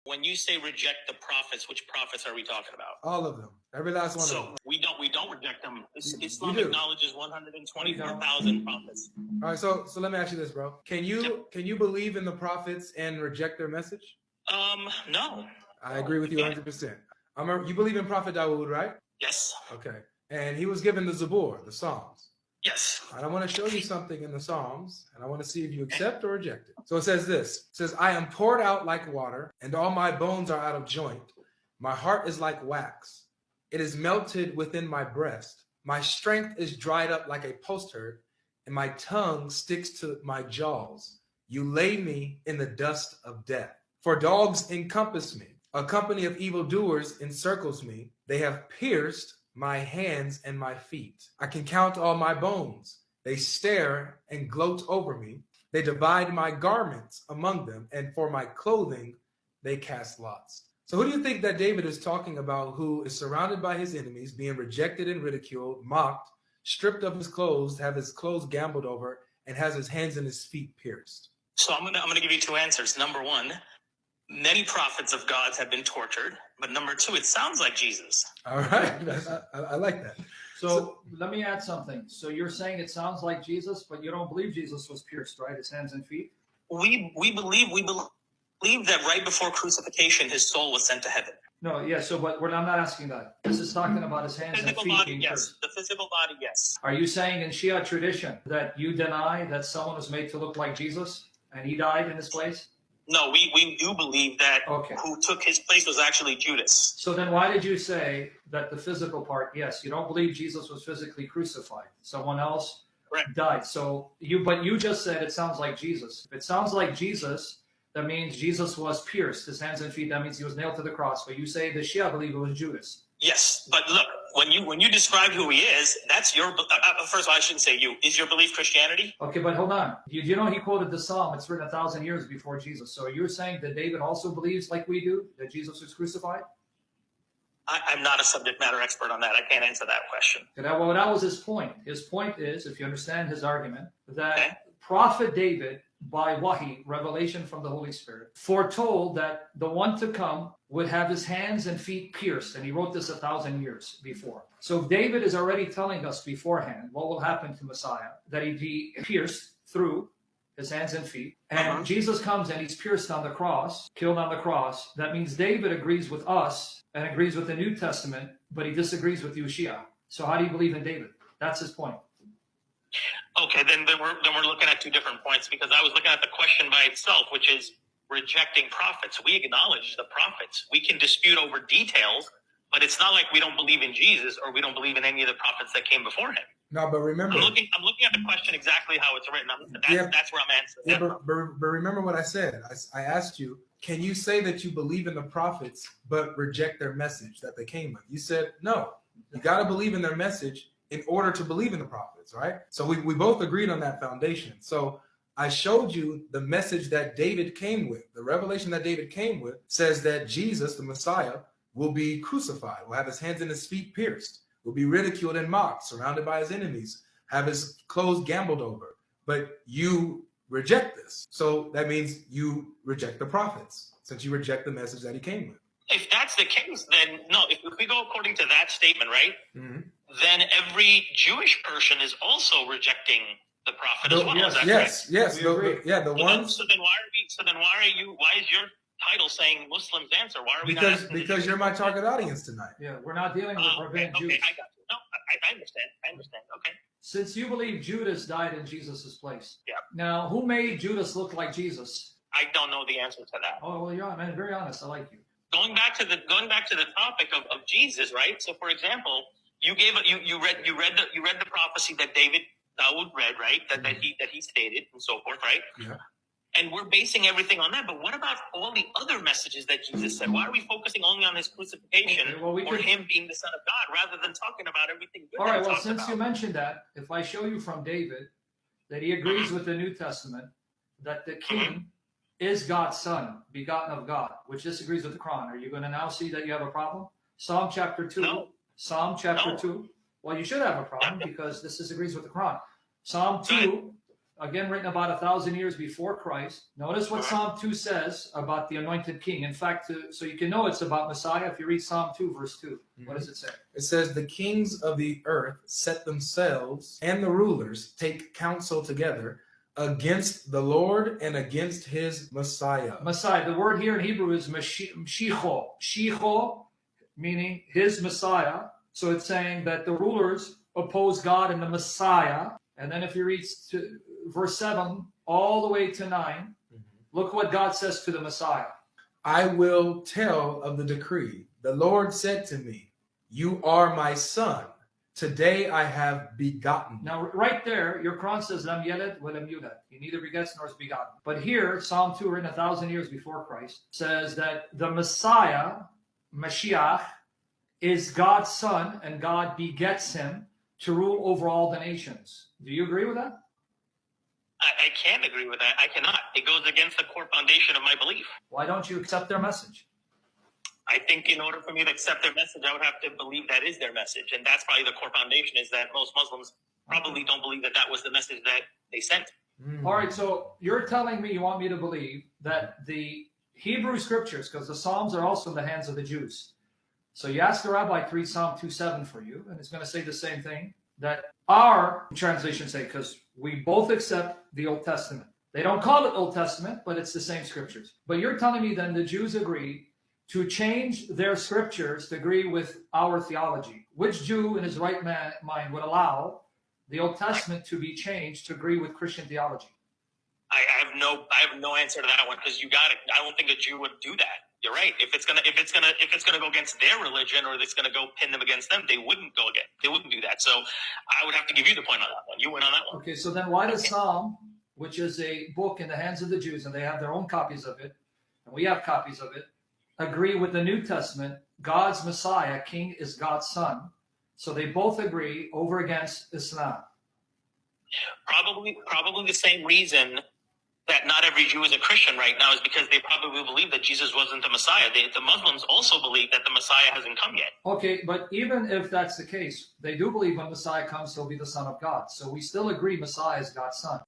When you say reject the prophets, which prophets are we talking about? All of them. Every last one of them. So we don't reject them. Islam do. acknowledges 124,000 prophets. All right, so let me ask you this, bro. Can you believe in the prophets and reject their message? No. I agree with you 100%. You believe in Prophet Dawood, right? Yes. Okay. And he was given the Zabur, the Psalms. Yes. And I want to show you something in the Psalms, and I want to see if you accept or reject it. So it says this. It says, I am poured out like water, and all my bones are out of joint. My heart is like wax. It is melted within my breast. My strength is dried up like a potsherd, and my tongue sticks to my jaws. You lay me in the dust of death. For dogs encompass me. A company of evildoers encircles me. They have pierced my hands and my feet. I can count all my bones. They stare and gloat over me. They divide my garments among them, and for my clothing they cast lots. So who do you think that David is talking about, who is surrounded by his enemies, being rejected and ridiculed, mocked, stripped of his clothes, have his clothes gambled over, and has his hands and his feet pierced? So I'm gonna give you two answers. Number one, many prophets of God have been tortured. But number two, it sounds like Jesus. All right. I like that. So let me add something. So you're saying it sounds like Jesus, but you don't believe Jesus was pierced, right? His hands and feet? We believe that right before crucifixion, his soul was sent to heaven. No, yeah, but I'm not asking that. This is talking about his hands and feet body, being yes. pierced. The physical body, yes. Are you saying in Shia tradition that you deny that someone was made to look like Jesus and he died in his place? No, we do believe that who took his place was actually Judas. So then why did you say that the physical part, yes, you don't believe Jesus was physically crucified. Someone else died. So you just said it sounds like Jesus. If it sounds like Jesus, that means Jesus was pierced, his hands and feet. That means he was nailed to the cross. But you say the Shia believe it was Judas. Yes, but look, when you describe who he is, that's your. First of all, I shouldn't say you. Is your belief Christianity? Okay, but hold on. You know he quoted the Psalm. It's written 1,000 years before Jesus. So you're saying that David also believes, like we do, that Jesus was crucified? I'm not a subject matter expert on that. I can't answer that question. Well, that was his point. His point is, if you understand his argument, that Prophet David, by wahi, revelation from the Holy Spirit, foretold that the one to come would have his hands and feet pierced. And he wrote this 1,000 years before. So David is already telling us beforehand what will happen to Messiah, that he'd be pierced through his hands and feet. And Jesus comes and he's pierced on the cross, killed on the cross. That means David agrees with us and agrees with the New Testament, but he disagrees with Shia. So how do you believe in David? That's his point. Okay, then we're looking at two different points, because I was looking at the question by itself, which is rejecting prophets. We acknowledge the prophets. We can dispute over details, but it's not like we don't believe in Jesus or we don't believe in any of the prophets that came before him. No, but remember, I'm looking at the question exactly how it's written. That's where I'm answering. Yeah, but remember what I said. I asked you, can you say that you believe in the prophets but reject their message that they came with? You said no. You got to believe in their message in order to believe in the prophets, right? So we both agreed on that foundation. So I showed you the message that David came with. The revelation that David came with says that Jesus, the Messiah, will be crucified, will have his hands and his feet pierced, will be ridiculed and mocked, surrounded by his enemies, have his clothes gambled over. But you reject this. So that means you reject the prophets, since you reject the message that he came with. If that's the case, then no. If we go according to that statement, right, then every Jewish person is also rejecting the prophet as well. Yes. The ones. So then why is your title saying Muslims answer? Why are we because you're my target audience tonight. Yeah, we're not dealing with rabbinic Jews. Okay, I got you. No, I understand. Okay. Since you believe Judas died in Jesus' place. Yeah. Now, who made Judas look like Jesus? I don't know the answer to that. Oh, well, you're very honest. I like you. Going back to the topic of Jesus, right? So, for example, you read the prophecy that Dawood read, right? That he stated and so forth, right? Yeah. And we're basing everything on that. But what about all the other messages that Jesus said? Why are we focusing only on his crucifixion or him being the Son of God rather than talking about everything good? All right. Well, since you mentioned that, if I show you from David that he agrees with the New Testament that the king is God's son, begotten of God, which disagrees with the Quran, are you going to now see that you have a problem? Psalm chapter 2. No. Psalm chapter 2. Well, you should have a problem because this disagrees with the Quran. Psalm 2, again written about 1,000 years before Christ. Notice what Psalm 2 says about the anointed king. In fact, so you can know it's about Messiah if you read Psalm 2, verse 2. What does it say? It says, the kings of the earth set themselves, and the rulers take counsel together against the Lord and against his Messiah. Messiah. The word here in Hebrew is Mashiach. Shicho, meaning his Messiah. So it's saying that the rulers oppose God and the Messiah. And then if you read to verse 7 all the way to 9, look what God says to the Messiah. I will tell of the decree. The Lord said to me, you are my son. Today I have begotten. Now, right there, your Quran says, Lam yalid wa lam yulad. He neither begets nor is begotten. But here, Psalm 2, written 1,000 years before Christ, says that the Messiah, Mashiach, is God's son, and God begets him to rule over all the nations. Do you agree with that? I can't agree with that. I cannot. It goes against the core foundation of my belief. Why don't you accept their message? I think in order for me to accept their message, I would have to believe that is their message. And that's probably the core foundation, is that most Muslims probably don't believe that that was the message that they sent. All right, so you're telling me you want me to believe that the Hebrew scriptures, because the Psalms are also in the hands of the Jews. So you ask the rabbi to read Psalm 2:7 for you, and it's going to say the same thing that our translations say, because we both accept the Old Testament. They don't call it Old Testament, but it's the same scriptures. But you're telling me then the Jews agreed to change their scriptures to agree with our theology. Which Jew in his right mind would allow the Old Testament to be changed to agree with Christian theology? I have no answer to that one, because you got it. I don't think a Jew would do that. You're right. If it's gonna go against their religion, or it's gonna go pin them against them, they wouldn't go again. They wouldn't do that. So I would have to give you the point on that one. You win on that one. Okay, so then why does Psalm, which is a book in the hands of the Jews, and they have their own copies of it, and we have copies of it, agree with the New Testament? God's Messiah, King, is God's son. So they both agree over against Islam. Probably the same reason that not every Jew is a Christian right now is because they probably believe that Jesus wasn't the Messiah. The Muslims also believe that the Messiah hasn't come yet. Okay, but even if that's the case, they do believe when Messiah comes, he'll be the Son of God. So we still agree Messiah is God's son.